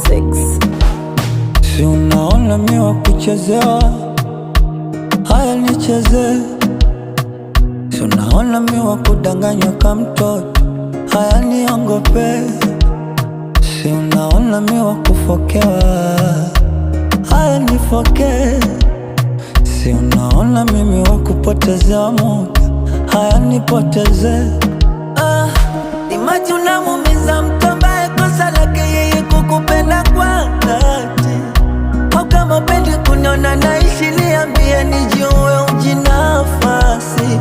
6. Si unaona mimi wa kuchezewa, haya nicheze. Si unaona mimi wa kudanganywa kama mtoto, haya niongope. Si unaona mimi wa kufokewa, haya nifoke. Si unaona mimi wa kupotezewa muda, haya nipoteze. Imagine unamuumiza mtu ambaye kosa lake yeye kukupenda kwa dhati. Au kama upendi kuniona naishi, niambie nijue ujinafasi.